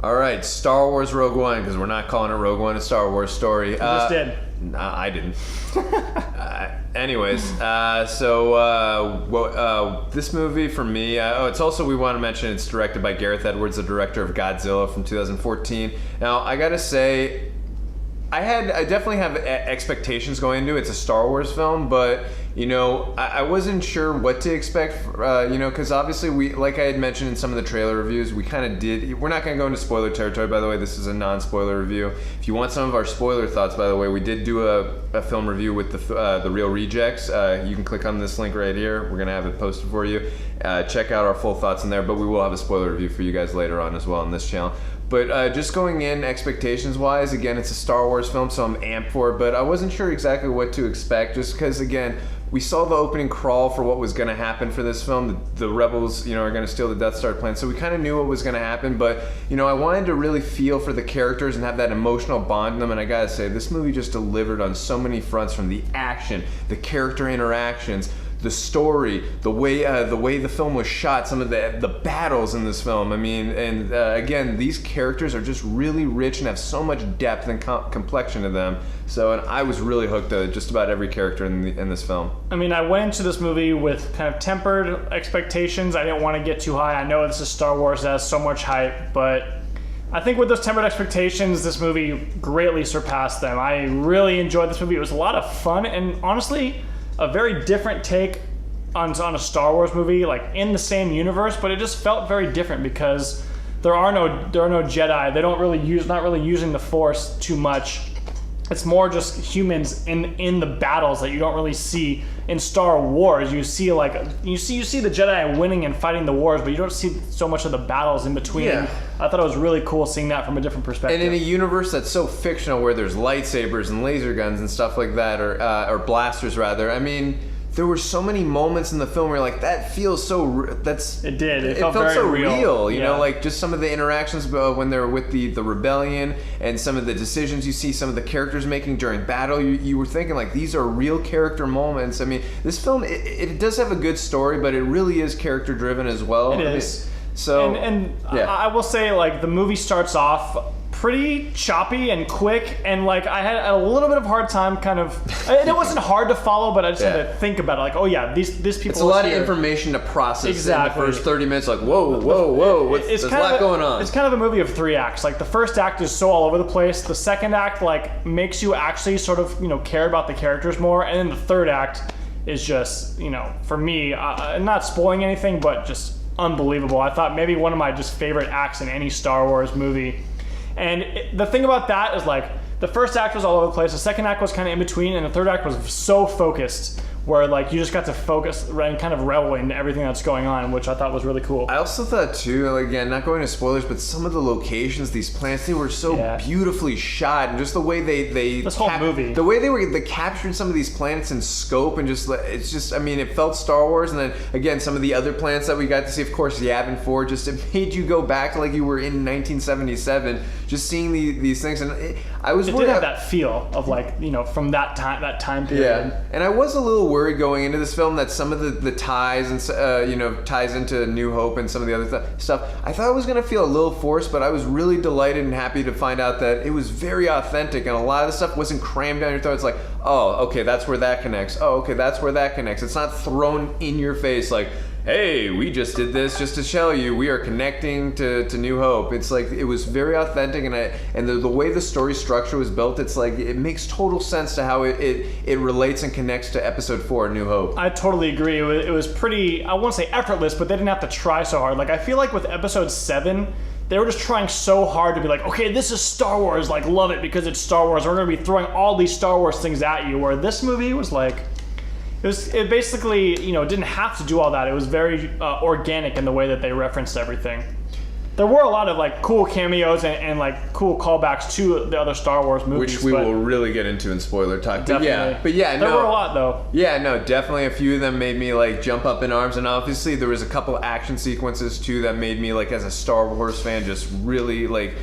All right, Star Wars Rogue One, because we're not calling it Rogue One, a Star Wars story. You just did. Nah, I didn't. This movie for me, it's also, we want to mention, it's directed by Gareth Edwards, the director of Godzilla from 2014. Now, I gotta say, I definitely have expectations going into it. It's a Star Wars film, but I wasn't sure what to expect. Because obviously like I had mentioned in some of the trailer reviews, we're not going to go into spoiler territory. By the way, this is a non-spoiler review. If you want some of our spoiler thoughts, by the way, we did do a film review with the Real Rejects. You can click on this link right here. We're going to have it posted for you. Check out our full thoughts in there. But we will have a spoiler review for you guys later on as well on this channel. But just going in expectations-wise, again, it's a Star Wars film, so I'm amped for it. But I wasn't sure exactly what to expect, just because, again, we saw the opening crawl for what was going to happen for this film. The rebels, are going to steal the Death Star plan, so we kind of knew what was going to happen. But I wanted to really feel for the characters and have that emotional bond in them. And I gotta say, this movie just delivered on so many fronts, from the action, the character interactions, the story, the way the film was shot, some of the battles in this film. I mean, and again, these characters are just really rich and have so much depth and complexion to them. So, and I was really hooked to just about every character in this film. I mean, I went into this movie with kind of tempered expectations. I didn't want to get too high. I know this is Star Wars, that has so much hype, but I think with those tempered expectations, this movie greatly surpassed them. I really enjoyed this movie. It was a lot of fun, and honestly, a very different take on a Star Wars movie, like in the same universe, but it just felt very different because there are no Jedi. They not really using the Force too much. It's more just humans in the battles that you don't really see in Star Wars. You see the Jedi winning and fighting the wars, but you don't see so much of the battles in between. Yeah. I thought it was really cool seeing that from a different perspective. And in a universe that's so fictional, where there's lightsabers and laser guns and stuff like that, or blasters rather. I mean, there were so many moments in the film where you're like, that feels so. It did. It felt very so real. You know, like just some of the interactions when they're with the rebellion, and some of the decisions you see some of the characters making during battle. You were thinking like, these are real character moments. I mean, this film it does have a good story, but it really is character driven as well. It is. So I will say, like, the movie starts off pretty choppy and quick, and like I had a little bit of hard time and it wasn't hard to follow, but I just had to think about it, like, oh yeah, these people. It's a lot of information to process in the first 30 minutes, like whoa, there's a lot going on. It's kind of a movie of 3 acts. Like, the first act is so all over the place, the second act like makes you actually sort of care about the characters more, and then the third act is just, for me, not spoiling anything, but just unbelievable. I thought maybe one of my just favorite acts in any Star Wars movie. And the thing about that is, like, the first act was all over the place, the second act was kind of in between, and the third act was so focused, where like you just got to focus and kind of revel in everything that's going on, which I thought was really cool. I also thought too, again, not going into spoilers, but some of the locations, these planets, they were so beautifully shot, and just the way they this whole movie, the way they captured some of these planets in scope, and I mean, it felt Star Wars. And then again, some of the other planets that we got to see, of course, Yavin 4, just it made you go back like you were in 1977, just seeing these things. And it did have that feel of, like, from that time period. Yeah, and I was a little worried going into this film that some of the ties and ties into New Hope and some of the other stuff, I thought it was going to feel a little forced, but I was really delighted and happy to find out that it was very authentic, and a lot of the stuff wasn't crammed down your throat. It's like, oh, okay, that's where that connects. Oh, okay, that's where that connects. It's not thrown in your face like, hey, we just did this just to show you we are connecting to New Hope. It's like, it was very authentic, and the way the story structure was built, it's like, it makes total sense to how it relates and connects to Episode 4, New Hope. I totally agree. It was pretty, I won't say effortless, but they didn't have to try so hard. Like, I feel like with Episode 7, they were just trying so hard to be like, okay, this is Star Wars, like, love it because it's Star Wars. We're going to be throwing all these Star Wars things at you, where this movie was like, it basically, didn't have to do all that. It was very organic in the way that they referenced everything. There were a lot of, like, cool cameos and like cool callbacks to the other Star Wars movies, which we will really get into in spoiler talk. Definitely. There were a lot though. Yeah, no, definitely a few of them made me like jump up in arms, and obviously there was a couple action sequences too that made me, like, as a Star Wars fan, just really like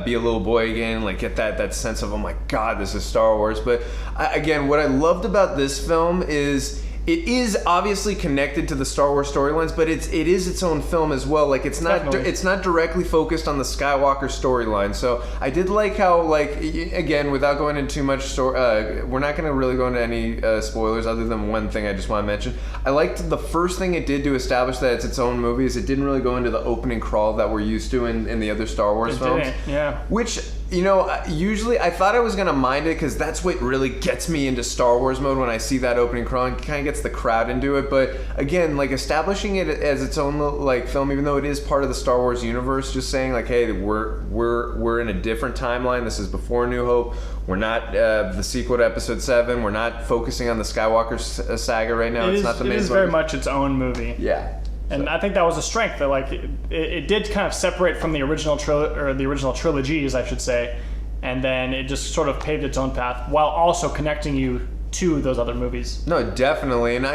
be a little boy again, like get that sense of, oh my god, this is Star Wars. But again, what I loved about this film is it is obviously connected to the Star Wars storylines, but it is its own film as well. Like it's not directly focused on the Skywalker storyline. So I did like how, like, again, without going into too much we're not going to really go into any spoilers other than one thing I just want to mention. I liked the first thing it did to establish that it's its own movie is it didn't really go into the opening crawl that we're used to in the other Star Wars films. Didn't, yeah. Which, you know, usually I thought I was going to mind it because that's what really gets me into Star Wars mode when I see that opening crawl and kind of gets the crowd into it. But again, like establishing it as its own like film, even though it is part of the Star Wars universe, just saying like, hey, we're in a different timeline. This is before New Hope. We're not the sequel to Episode 7. We're not focusing on the Skywalker saga right now. It's not the main It is very much its own movie. Yeah. And I think that was a strength that, like, it did kind of separate from the original trilogies, I should say, and then it just sort of paved its own path while also connecting you to those other movies. No, definitely. And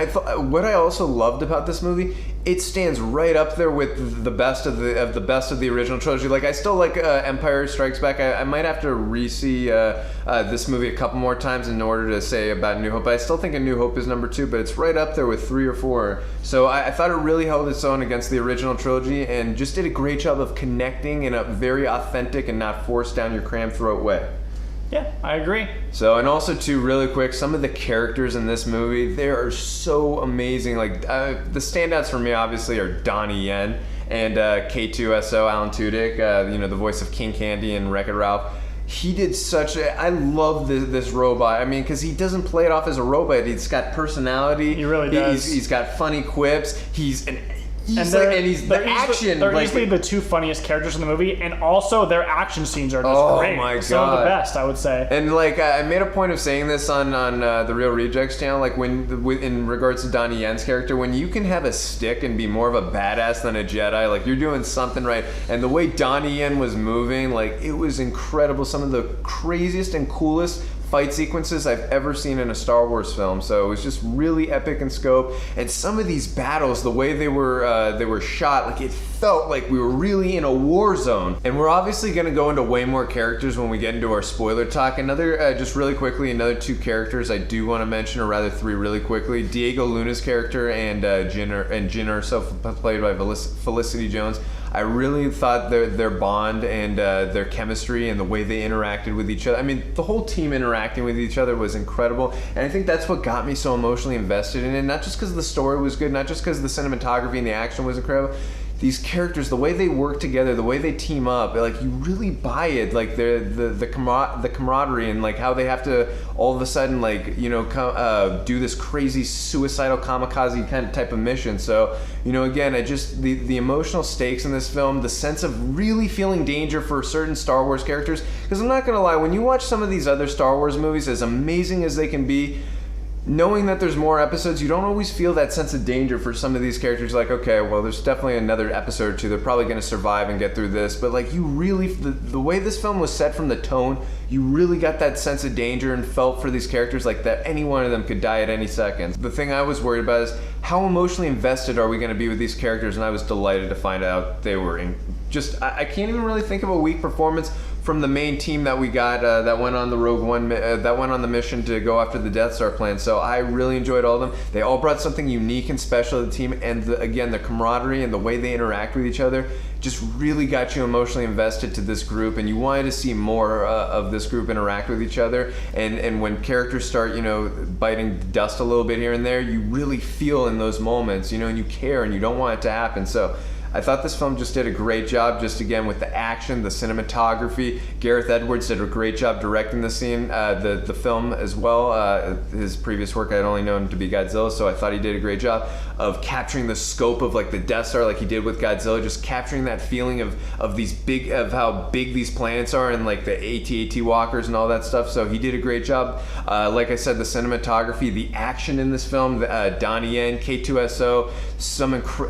what I also loved about this movie, it stands right up there with the best of the original trilogy. Like, I still like Empire Strikes Back. I might have to re-see this movie a couple more times in order to say about New Hope. But I still think A New Hope is number 2, but it's right up there with 3 or 4. So I thought it really held its own against the original trilogy and just did a great job of connecting in a very authentic and not forced down your cram throat way. Yeah, I agree. So, and also too, really quick, some of the characters in this movie, they are so amazing. Like, the standouts for me, obviously, are Donnie Yen and K2SO, Alan Tudyk, the voice of King Candy and Wreck-It Ralph. He did I love this robot. I mean, because he doesn't play it off as a robot. He's got personality. He really does. He's got funny quips. He's They're action. easily the two funniest characters in the movie, and also their action scenes are just great. My God. Some of the best, I would say. And like I made a point of saying this on the Real Rejects channel, like in regards to Donnie Yen's character, when you can have a stick and be more of a badass than a Jedi, like you're doing something right. And the way Donnie Yen was moving, like it was incredible. Some of the craziest and coolest fight sequences I've ever seen in a Star Wars film. So it was just really epic in scope. And some of these battles, the way they were shot, like it felt like we were really in a war zone. And we're obviously going to go into way more characters when we get into our spoiler talk. Just really quickly, another 2 characters I do want to mention, or rather 3 really quickly. Diego Luna's character and Jyn Erso, played by Felicity Jones. I really thought their bond and their chemistry and the way they interacted with each other. I mean, the whole team interacting with each other was incredible. And I think that's what got me so emotionally invested in it. Not just because the story was good, not just because the cinematography and the action was incredible. These characters, the way they work together, the way they team up, like you really buy it. Like the camaraderie and like how they have to all of a sudden do this crazy suicidal kamikaze kind of type of mission. So again, the emotional stakes in this film, the sense of really feeling danger for certain Star Wars characters. Because I'm not gonna lie, when you watch some of these other Star Wars movies, as amazing as they can be, knowing that there's more episodes, you don't always feel that sense of danger for some of these characters. Like, okay, well, there's definitely another episode or 2. They're probably going to survive and get through this. But like, you really, the way this film was set from the tone, you really got that sense of danger and felt for these characters like that any one of them could die at any second. The thing I was worried about is how emotionally invested are we going to be with these characters? And I was delighted to find out they were I can't even really think of a weak performance from the main team that we got that went on the Rogue One, that went on the mission to go after the Death Star plan. So I really enjoyed all of them. They all brought something unique and special to the team, and again, the camaraderie and the way they interact with each other just really got you emotionally invested to this group, and you wanted to see more of this group interact with each other. And when characters start, biting dust a little bit here and there, you really feel in those moments, and you care and you don't want it to happen. So I thought this film just did a great job, just again with the action, the cinematography. Gareth Edwards did a great job directing the scene, the film as well. His previous work I had only known to be Godzilla, so I thought he did a great job of capturing the scope of like the Death Star, like he did with Godzilla, just capturing that feeling of how big these planets are and like the AT-AT walkers and all that stuff. So he did a great job. Like I said, the cinematography, the action in this film, Donnie Yen, K2SO,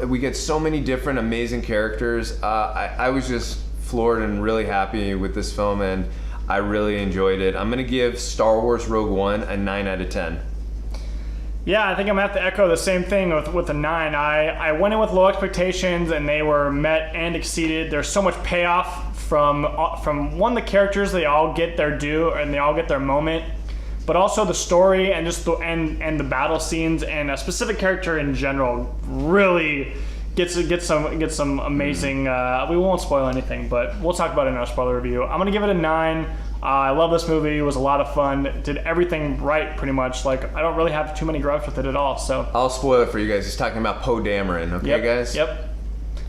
we get so many different amazing characters. I was just floored and really happy with this film, and I really enjoyed it. I'm going to give Star Wars Rogue One a 9 out of 10. Yeah, I think I'm going to have to echo the same thing with a 9. I went in with low expectations, and they were met and exceeded. There's so much payoff from the characters. They all get their due, and they all get their moment. but also the story and just and the battle scenes and a specific character in general really gets some amazing. We won't spoil anything, but we'll talk about it in our spoiler review. I'm gonna give it a 9. I love this movie. It was a lot of fun. Did everything right, pretty much. Like, I don't really have too many gripes with it at all. So I'll spoil it for you guys. He's talking about Poe Dameron. Okay, yep, guys. Yep.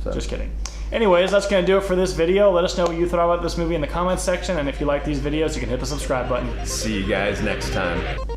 So. Just kidding. Anyways, that's going to do it for this video. Let us know what you thought about this movie in the comments section, and if you like these videos, you can hit the subscribe button. See you guys next time.